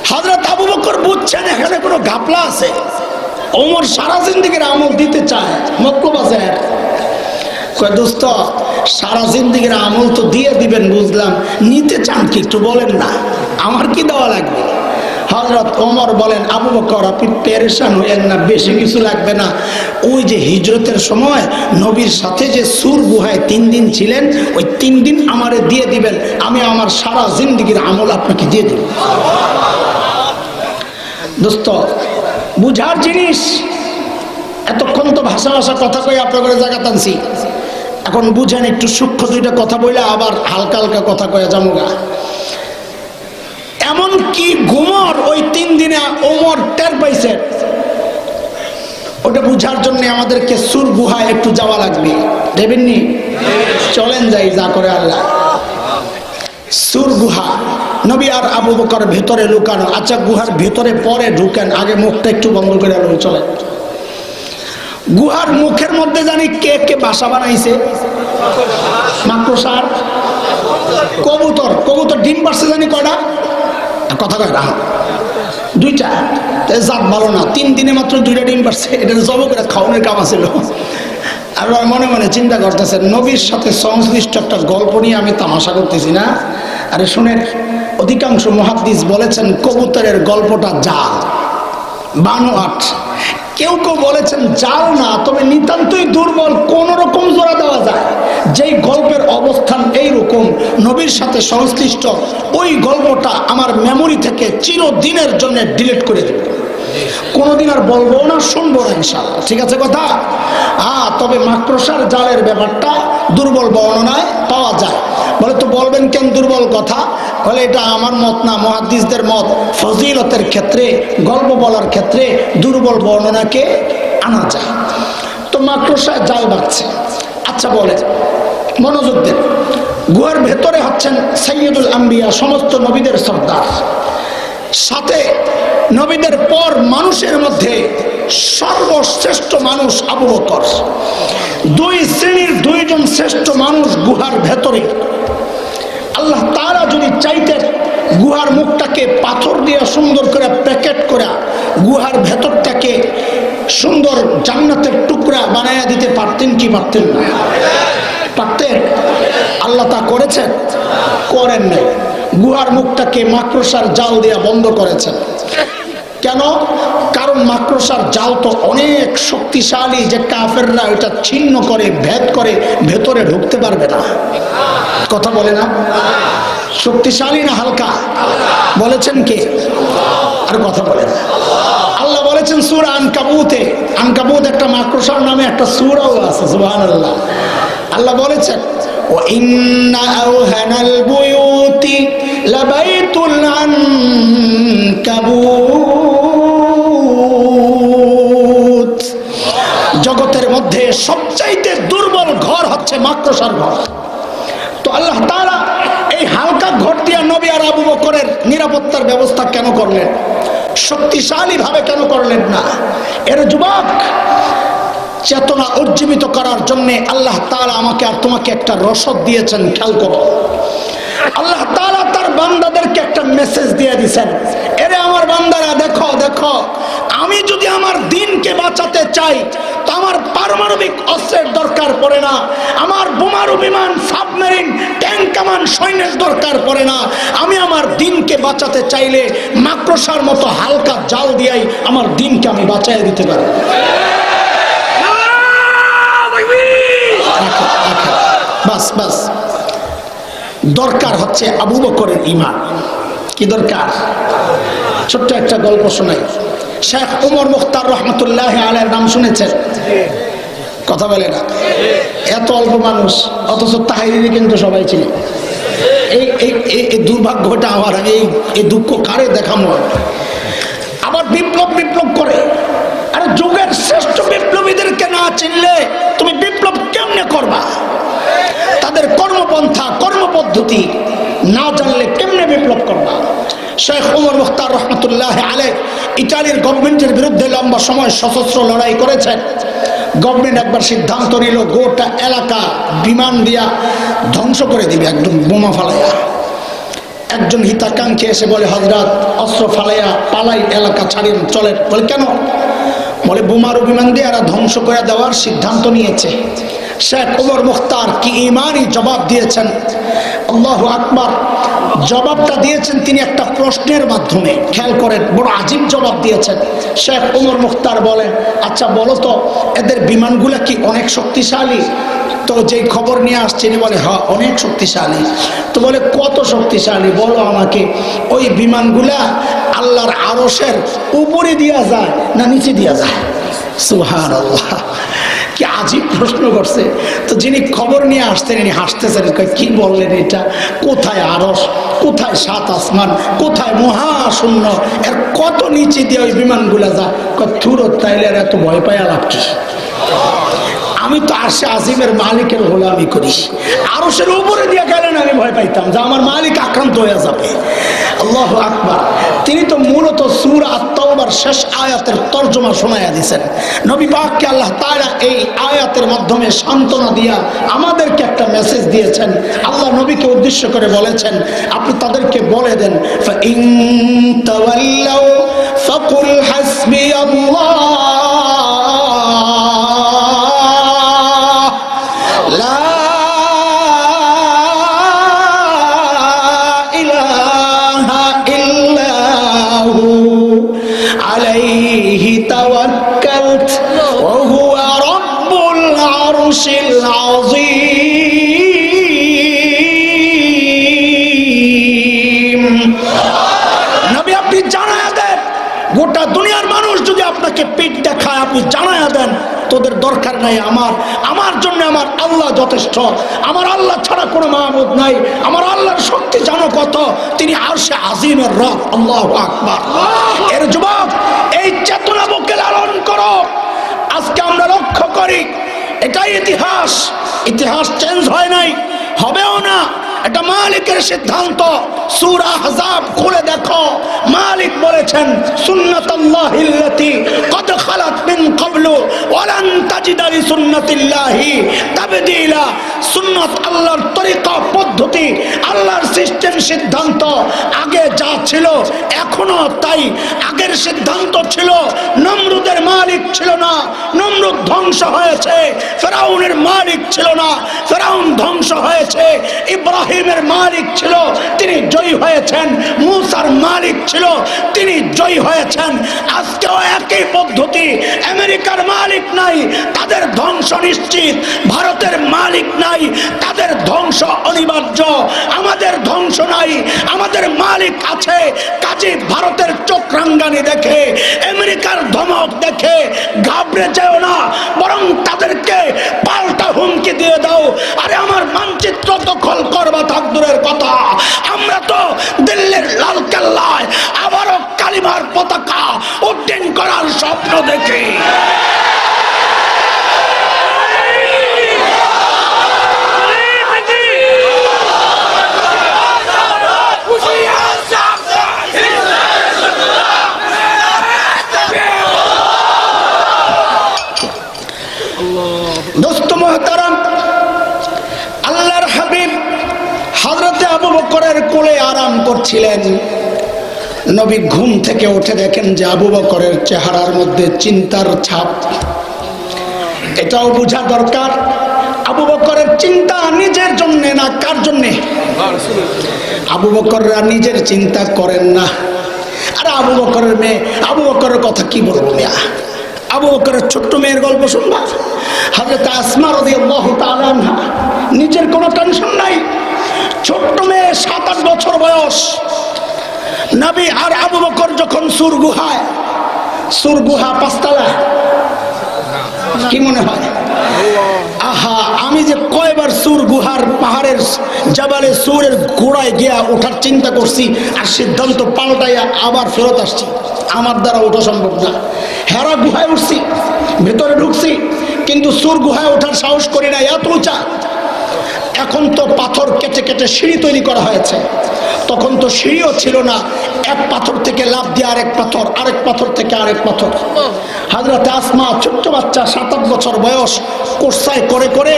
হযরত আবু বকর বুঝছেন এখানে কোনো ঘাপলা আছে। ওমর সারা জিন্দেগির আমল দিতে চায়, মতলব আছে। কয় দোস্ত, সারা জিন্দেগির আমল তো দিয়ে দিবেন বুঝলাম, নিতে চান কি একটু বলেন না, আমার কি দেওয়া লাগবে? হযরত ওমর বলেন, আবু বকর আপনি পেরেশান হইয়েন না, বেশি কিছু লাগবে না। ওই যে হিজরতের সময় নবীর সাথে যে সুর গুহায় 3 দিন ছিলেন, ওই 3 দিন আমারে দিয়ে দিবেন, আমি আমার সারা জিন্দেগির আমল আপনাকে দিয়ে দেব। দোস্ত বুঝার জিনিস, এতক্ষণ তো ভাষা ভাষা কথা কই আপনাদের জায়গা টানছি, এখন বুঝেন একটু সূক্ষ্ম দুইটা কথা বলে আবার হালকা হালকা কথা কয়ে যামুগা। এমন কি গুমর ওই 3 দিনে ওমর টের পাইছে, ওটা বুঝার জন্য আমাদেরকে সুর গুহায় একটু যাওয়া লাগবে, দেবেননি? চলেন যাই, যা করে আল্লাহ। সুর গুহা, নবী আর আবু বকর ভেতরে লুকানো। আচ্ছা গুহার ভেতরে পরে ঢুকেন, আগে মুখটা একটু বন্ধ করে আলো। চলেন, গুহার মুখের মধ্যে জানি কে কে বাসা বানাইছে? মাকড়সার, কবুতর। কবুতর ডিম পারছে জানি কয়টা? কথা কয় না, 2টা। জাত ভালো না, 3 দিনে মাত্র 2টা ডিম পারছে। এটা জব করে খাওয়ানোর কাম ছিল। আপনারা মনে মনে চিন্তা করতেছেন নবীর সাথে সংশ্লিষ্ট একটা গল্প নিয়ে আমি তামাশা করতেছি না? আরে শুনেন, অধিকাংশ মুহাদ্দিস বলেছেন কবুতরের গল্পটা জাল, বানোয়াট। কেউ কেউ বলেছেন জাল না, তবে নিতান্তই দুর্বল, কোন রকম জোড়া দেওয়া যায়। যেই গল্পের অবস্থান এইরকম, নবীর সাথে সংশ্লিষ্ট, ওই গল্পটা আমার মেমোরি থেকে চিরদিনের জন্য ডিলিট করে দেব, কোনোদিন আর বলবো না, শুনবো না ইনশাআল্লাহ। ঠিক আছে কথা? তবে মাকড়সার জালের ব্যাপারটা দুর্বল বর্ণনায় পাওয়া যায়। বলে তো বলবেন কেন দুর্বল কথা? বলে এটা আমার মত না, মুহাদ্দিসদের মত। ফজিলতের ক্ষেত্রে, গল্প বলার ক্ষেত্রে দুর্বল বর্ণনাকে আনা যায়। তো মাকড়সায় জাল বাঁধছে। আচ্ছা বলে, মনোযোগ দেন, গুহার ভেতরে হচ্ছেন সাইয়্যিদুল আম্বিয়া, সমস্ত নবীদের সর্দার। সাথে নবীদের পর মানুষের মধ্যে সর্বশ্রেষ্ঠ মানুষ আবু বকর। 2 শ্রেণীর 2 জন শ্রেষ্ঠ মানুষ গুহার ভেতরে। আল্লাহ তাআলা যদি চাইতেন গুহার মুখটাকে পাথর দিয়ে সুন্দর করে প্যাকেট করে গুহার ভেতরটাকে সুন্দর জান্নাতের টুকরা বানায়া দিতে পারতেন কি পারতেন না? পারতেন। আল্লাহ তা করেছেন? করেন নাই। গুহার মুখটাকে মাকড়সার জাল দিয়ে বন্ধ করেছেন। কেন? কারণ মাকড়সার জাল তো অনেক শক্তিশালী, যে কাফেররা এটা ছিন্ন করে, ভেদ করে ভেতরে ঢুকতে পারবে না। কথা বলে না? শক্তিশালী না হালকা? বলেছেন কে? আর কথা বলে না। আল্লাহ বলেছেন সূরা আনকাবুতে, আনকাবুত একটা মাকড়সার নামে একটা সূরাও আছে, সুবহানাল্লাহ। আল্লাহ বলেছেন وَإِنَّ أَوْهَنَ الْبُيُوتِ لَبَيْتُ الْعَنكَبُوتِ। জগতের মধ্যে সবচাইতে দুর্বল ঘর হচ্ছে মাকড়সার ঘর। তো আল্লাহ তাআলা এই হালকা ঘর দিয়া নবী আর আবু বকরের নিরাপত্তার ব্যবস্থা কেন করলেন? শক্তিশালী ভাবে কেন করলেন না? এর যুবক, চেতনা উজ্জীবিত করার জন্য আল্লাহ তাআলা আমাকে আর তোমাকে একটা রসদ দিয়েছেন। খেয়াল করো, আল্লাহ তাআলা তার বান্দাদেরকে একটা মেসেজ দিয়ে দিয়েছেন, এরে আমার বান্দারা দেখো দেখো, আমি যদি আমার দ্বীনকে বাঁচাতে চাই তো আমার পারমাণবিক অস্ত্রের দরকার পড়ে না, আমার বোমারু বিমান, সাবমেরিন, ট্যাঙ্ক কামান, সৈন্যের দরকার পড়ে না। আমি আমার দ্বীনকে বাঁচাতে চাইলে মাকড়সার মতো হালকা জাল দিয়াই আমার দ্বীনকে আমি বাঁচাই দিতে পারি। বাস বাস, দরকার হচ্ছে আবু বকরের ঈমান। কি দরকার? ছোট্ট একটা গল্প শোনাই। শেখ ওমর মুখতার রহমতুল্লাহ আলাইহির নাম শুনেছেন? কথা বলে না, এত অল্প মানুষ অথচ তাহিরি কিন্তু সবাই ছিল। এই দুর্ভাগ্যটা আমার, এই দুঃখ কারে দেখামো? আবার বিপ্লব বিপ্লব করে। আরে যুগের শ্রেষ্ঠ বিপ্লবীদেরকে না চিনলে তুমি বিপ্লব কেমনে করবা? তাদের কর্মপন্থা, কর্মপদ্ধতি না জানলে কেমনে বিপ্লব করবা? শেখ ওমর মুখতার রহমতুল্লাহ আলাইহি ইতালির গভর্নমেন্টের বিরুদ্ধে লম্বা সময় সশস্ত্র লড়াই করেছেন। গভর্নমেন্ট একবার সিদ্ধান্ত নিল গোটা এলাকা বিমান দিয়া ধ্বংস করে দিবে, একদম বোমা ফালাইয়া। একজন হিতাকাঙ্ক্ষী এসে বলে, হযরত অস্ত্র ফালাইয়া পালাই, এলাকা ছাড়িয়ে চলেন। বলে কেন? বলে বোমারু বিমান দিয়ে এরা ধ্বংস করে দেওয়ার সিদ্ধান্ত নিয়েছে। শেখ ওমর মুখতার কি ঈমানি জবাব দিয়েছেন! আল্লাহু আকবার। জবাবটা দিয়েছেন তিনি একটা প্রশ্নের মাধ্যমে। খেয়াল করেন, বড় আজীব জবাব দিয়েছেন। শেখ ওমর মুখতার বলেন, আচ্ছা বলো তো, এদের বিমানগুলা কি অনেক শক্তিশালী? তো যেই খবর নিয়ে আসছেন বলে, হ্যাঁ অনেক শক্তিশালী। তো বলে কত শক্তিশালী বলো আমাকে? ওই বিমানগুলা আল্লাহর আরশের উপরে দিয়া যায় না নিচে দিয়া যায়? সুবহানাল্লাহ, কি আজীব প্রশ্ন করছে। তো যিনি খবর নিয়ে আসতেন ইনি হাসতেছেন, কি বললেন এটা? কোথায় আরশ, কোথায় সাত আসমান, কোথায় মহাশূন্য, এর কত নিচে দিয়ে ওই বিমানগুলা যায়? থুরত, তাইলে আর এত ভয় পায় লাভ কি? আমি তো আরশে আজিমের মালিকের গোলামি করি, আরশের উপরে দিয়ে গেলেন আমি ভয় পাইতাম যে আমার মালিক আক্রান্ত হয়ে যাবে। আল্লাহু আকবার। তিনি তো মূলত সূরা আত-তাওবার শেষ আয়াতের তরজমা শোনায়া দিয়েছেন। নবী পাককে আল্লাহ তাআলা এই আয়াতের মাধ্যমে সান্ত্বনা দিয়া আমাদেরকে একটা মেসেজ দিয়েছেন। আল্লাহ নবীকে উদ্দেশ্য করে বলেছেন, আপনি তাদেরকে বলে দেন, ফাইন তাওয়াল্লাউ ফাকুল হাসবিয়াল্লাহ গোটা দুনিয়ার মানুষ যদি আপনাকে পিঠ দেখায়, আপনি জানায়া দেন তোদের দরকার নাই, আমার জন্য আমার আল্লাহ যথেষ্ট, আমার আল্লাহ ছাড়া কোনো মাহবুদ নাই, আমার আল্লাহর শক্তি জানো কত, তিনি আরশে আজিমের রব। আল্লাহু আকবার। এর যুবক, এই চেতনা বুকে লালন করো। আজকে আমরা লক্ষ্য করি এটাই ইতিহাস, ইতিহাস চেঞ্জ হয় নাই, হবেও না। এটা মালিকের সিদ্ধান্ত। সূরা আহজাব খুলে দেখো, মালিক বলেছেন, সুন্নাতুল্লাহিল্লাতী কদ খালাত মিন ক্বাবলু ওয়া লান তাজিদা লিসুন্নাতিল্লাহি তাবদীলা। সুন্নাত আল্লাহর তরিকা, পদ্ধতি, আল্লাহর সিস্টেম, সিদ্ধান্ত আগে যা ছিল এখনো তাই। আগের সিদ্ধান্ত ছিল নমরুদের মালিক ছিল না, নমরুদ ধ্বংস হয়েছে। ফেরাউনের মালিক ছিল না, ফেরাউন ধ্বংস হয়েছে। ইব্রাহিমের মালিক ছিল, তিনি জয়ী হয়েছেন। মূসার মালিক ছিল, তিনি জয়ী হয়েছেন। আজকেও একই পদ্ধতি। আমেরিকার মালিক নাই, তাদের ধ্বংস নিশ্চিত। ভারতের মালিক নাই, তাদের ধ্বংস অনিবার্য। আমাদের ধ্বংস নাই, আমাদের মালিক আছে। কাজী ভারতের চোখ রাঙ্গানি দেখে, আমেরিকার ধমক দেখে ঘাবড়ে যেও না, বরং তাদেরকে পাল্টা হুমকি দিয়ে দাও। আরে আমার মানচিত্র দখল করবা তাকদুরের কথা, আমরা তো দিল্লির লাল কেল্লায় আবারও কালিমার পতাকা উড্ডীন করার স্বপ্ন দেখি। আবু বকরের কোলে আরাম করছিলেন। নবী ঘুম থেকে উঠে দেখেন যে আবু বকরের চেহারার মধ্যে চিন্তার ছাপ। এটাও বোঝা দরকার, আবু বকরের চিন্তা নিজের জন্য না, কার জন্যে? আবু বকররা নিজের চিন্তা করেন না। আর আবু বকরের মেয়ে, আবু বকরের কথা কি বলবো মিয়া? আবু বকরের ছোট্ট মেয়ের গল্প শুনবা? হযরত আসমা রাদিয়াল্লাহু তাআলা আনহা, নিজের কোনো টেনশন নাই, ছোট্ট মেয়ে 7-8 বছর বয়স। নবী আর আবু বকর যখন সুর গুহা 5 তলা, কি মনে হয়? আহা, আমি যে কয়বার সুর গুহার পাহাড়ের জাবালে সুরের গোড়ায় গিয়া ওঠার চিন্তা করছি, আর সিদ্ধান্ত পাল্টাইয়া আবার ফেরত আসছি। আমার দ্বারা ওঠা সম্ভব না। হেরা গুহায় উঠছি, ভেতরে ঢুকছি, কিন্তু সুর গুহায় ওঠার সাহস করি না, এত উঁচা। এখন তো পাথর কেটে কেটে সিঁড়ি তৈরি করা হয়েছে, তখন তো সিঁড়িও ছিল না। এক পাথর থেকে লাফ দিয়ে আরেক পাথর, আরেক পাথর থেকে আরেক পাথর। হযরত আসমা ছোট্ট বাচ্চা, 7-8 বছর বয়স, কোর্সায় করে করে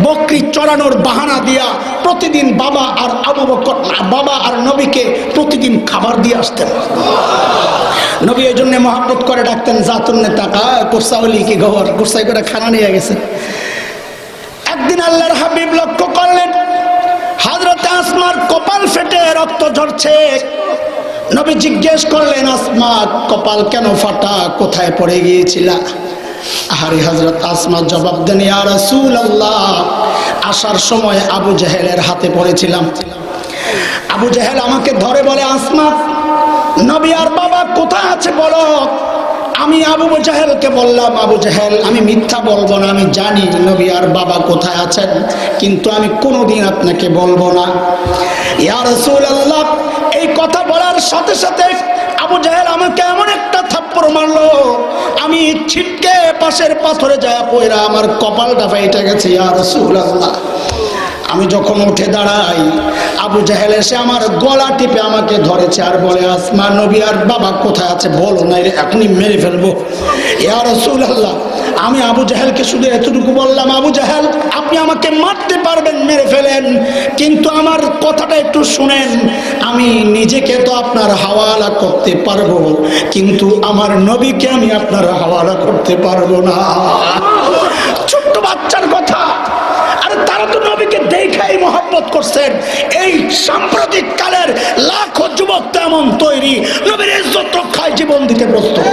বকরি চড়ানোর বাহানা দিয়া প্রতিদিন বাবা আর আবু বকর, বাবা আর নবীকে প্রতিদিন খাবার দিয়ে আসতেন। নবী এই জন্য মহব্বত করে ডাকতেন, জাতুন্নে টাকা কোর্সাওয়ালি কি খবর, কোর্সায় করে খানা নিয়ে গেছে। একদিন আল্লাহর হাবিব লক্ষ্য করলেন হযরত আসমার কপাল ফেটে রক্ত ঝরছে। নবী জিজ্ঞেস করলেন, আসমা কপাল কেন ফাটা, কোথায় পড়ে গিয়েছিলা? আহারে হযরত আসমা জবাব দেন, ইয়া রাসূলুল্লাহ, আসার সময় আবু জেহেলের হাতে পড়েছিলাম। আবু জেহেল আমাকে ধরে বলে, আসমা নবী আর বাবা কোথায় আছে বলো। আমি আবু জেহেলকে বললাম, আবু জেহেল আমি মিথ্যা বলবো না, আমি জানি নবী আর বাবা কোথায় আছেন, কিন্তু আমি কোনোদিন আপনাকে বলবো না। ইয়া রাসূলুল্লাহ, এই কথা বলার সাথে সাথে আবু জেহেল আমাকে এমন একটা থাপ্পড় মারলো, আমি ছিটকে পাশের পাথরে যায় পয়রা আমার কপালটা ফেটে গেছে। ইয়া রাসূলুল্লাহ, আমি যখন উঠে দাঁড়াই, আবু জেহেল এসে আমার গলা টিপে আমাকে ধরেছে আর বলে, আসমা নবী আর বাবা কোথায় আছে বলো, না এখনই মেরে ফেলবো। ইয়া রাসূলুল্লাহ, আমি আবু জেহেলকে শুধু এতটুকু বললাম, আবু জেহেল আপনি আমাকে মারতে পারবেন, মেরে ফেলেন, কিন্তু আমার কথাটা একটু শুনেন। আমি নিজেকে তো আপনার হাওয়ালা করতে পারবো, কিন্তু আমার নবীকে আমি আপনার হাওয়ালা করতে পারবো না। ছোট্ট বাচ্চার কথা, আরে তারা তো নবীকে দেখাই মহব্বত করছেন। এই সাম্প্রতিক কালের লাখো যুবক তেমন তৈরি, নবীর ইজ্জত রক্ষায় জীবন দিতে প্রস্তুত।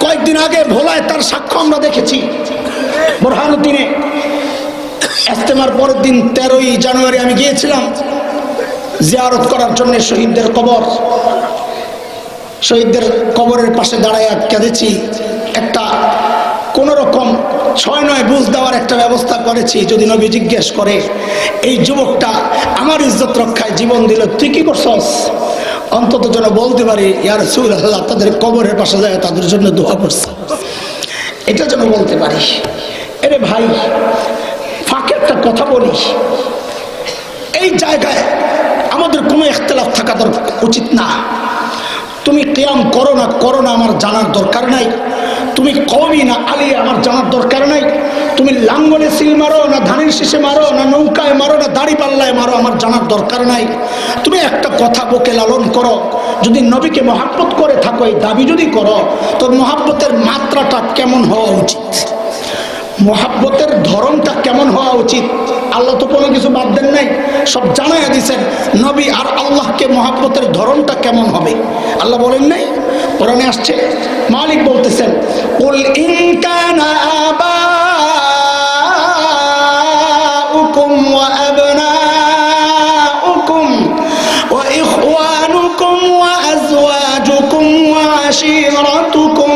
কয়েকদিন আগে ভোলায় তার সাক্ষ্য আমরা দেখেছি। বোরহানুদ্দিনে ইজতেমার পরের দিন 13ই জানুয়ারি আমি গিয়েছিলাম জিয়ারত করার জন্য শহীদদের কবর। শহীদদের কবরের পাশে দাঁড়ায় কেঁদেছি। একটা কোন রকম 6-9 বুঝ দেওয়ার একটা ব্যবস্থা করেছি। যদি নবী জিজ্ঞেস করে, এই যুবকটা আমার ইজ্জত রক্ষায় জীবন দিল, তুই কি করছস? অন্তত যেন বলতে পারি, ইয়া রাসূলুল্লাহ তাদের কবরের পাশে যায় তাদের জন্য দোয়া করছে, এটা যেন বলতে পারি। এরে ভাই, ফাঁকে একটা কথা বলি, এই জায়গায় আমাদের কোনো ইখতিলাফ থাকা উচিত না। তুমি কিয়াম করো না করো না আমার জানার দরকার নাই, তুমি কওমি না আলী আমার জানার দরকার নাই, তুমি লাঙ্গলে সিল মারো না ধানের শীষে মারো না নৌকায় মারো না দাড়ি পাল্লায় মারো আমার জানার দরকার নাই। তুমি একটা কথা বুকে লালন করো, যদি নবীকে মহব্বত করে থাকো, এই দাবি যদি করো, তোর মহব্বতের মাত্রাটা কেমন হওয়া উচিত, মহব্বতের ধরনটা কেমন হওয়া উচিত। আল্লাহ তো কোনো কিছু বাদ দেন নাই, সব জানাইয়া দিয়েছেন। নবী আর আল্লাহকে মহব্বতের ধরনটা কেমন হবে আল্লাহ বলেন নাই? কোরআনে আসছে, মালিক বলতেছেন, কুল ইন কানা আবাউকুম ওয়া আবনাউকুম ওয়া ইখওয়ানুকুম ওয়া আজওয়াজুকুম ওয়া আশীরাতুকুম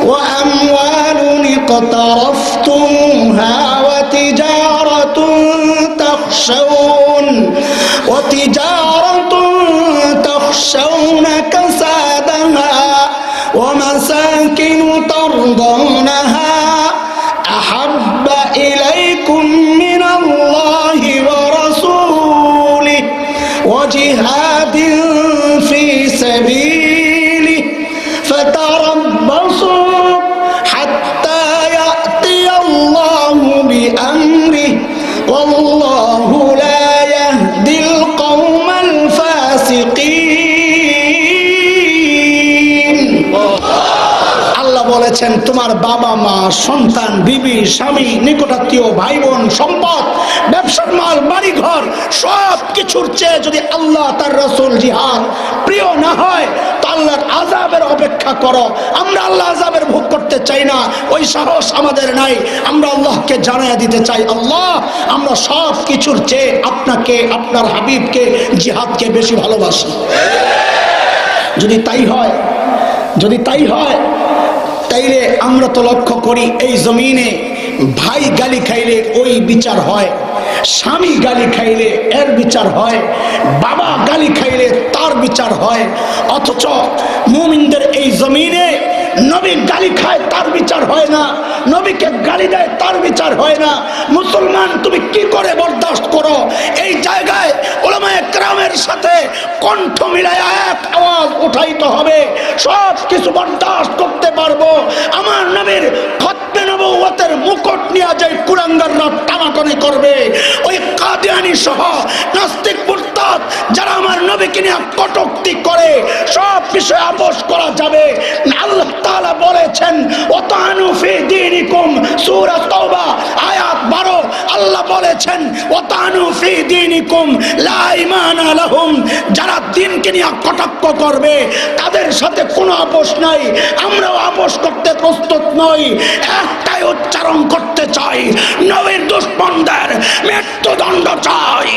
ওয়া আমওয়ালুন ইqtaraftumuha ওয়া তিজারাতুন তাখশাউনা কাসাদাহা ওয়া মাসাকিন তারদাউনাহা আহাব্বা ইলাইকুম মিনাল্লাহি ওয়া রাসূলিহি ওয়া জিহাদিন ফি সাবিলিহি ফাতারাব্বাসু হাত্তা বলেছেন তোমার বাবা মা সন্তান বিবি স্বামী নিকটাত্মীয় ভাই বোন সম্পদ ব্যবসার মাল বাড়ি ঘর সব কিছুর চেয়ে যদি আল্লাহ তার রাসূল জিহাদ প্রিয় না হয় তো আল্লাহর আযাবের অপেক্ষা করো। আমরা আল্লাহ আযাবের ভোগ করতে চাই না, ওই সাহস আমাদের নাই। আমরা আল্লাহকে জানায়া দিতে চাই, আল্লাহ আমরা সব কিছুর চেয়ে আপনাকে আপনার হাবিবকে জিহাদকে বেশি ভালোবাসি। যদি তাই হয় তাইলে আমরা তো লক্ষ্য করি এই জমিনে ভাই গালি খাইলে ওই বিচার হয়, স্বামী গালি খাইলে এর বিচার হয়, বাবা গালি খাইলে তার বিচার হয়। অথচ মুমিনদের এই জমিনে নবী গালি খায় তার বিচার হয় না, নবীকে গালি দেয় তার বিচার হয় না। মুসলমান তুমি কি করে বরদাস্ত করো? এই জায়গায় উলামায়ে কেরামের সাথে কণ্ঠ মিলায় এক আওয়াজ উঠাইতে হবে, সব কিছু বরদাস্ত করতে পারবো। আমার নবীর খতমে নবুয়তের মুকুট নিয়ে যে কুলাঙ্গাররা টানাটানি করবে, ওই কাদিয়ানী সহ নাস্তিক মুরতাদ যারা আমার নবীকে নিয়ে কটূক্তি করে, সব বিষয়ে আপোষ করা যাবে। আল্লাহ তাআলা বলেছেন ওয়াতানু ফি দীনিকুম, সূরা তাওবা আয়াত 12। আল্লাহ বলেছেন ওয়াতানু ফি দীনিকুম লা ঈমানা লাহুম, যারা দ্বীনকে নিয়ে কটাক্ষ করবে তাদের সাথে কোনো আপোষ নাই, আমরাও আপোষ করতে প্রস্তুত নই। একটাই উচ্চারণ করতে চাই, নবীর দুশমনদের মৃত্যুদণ্ড চাই।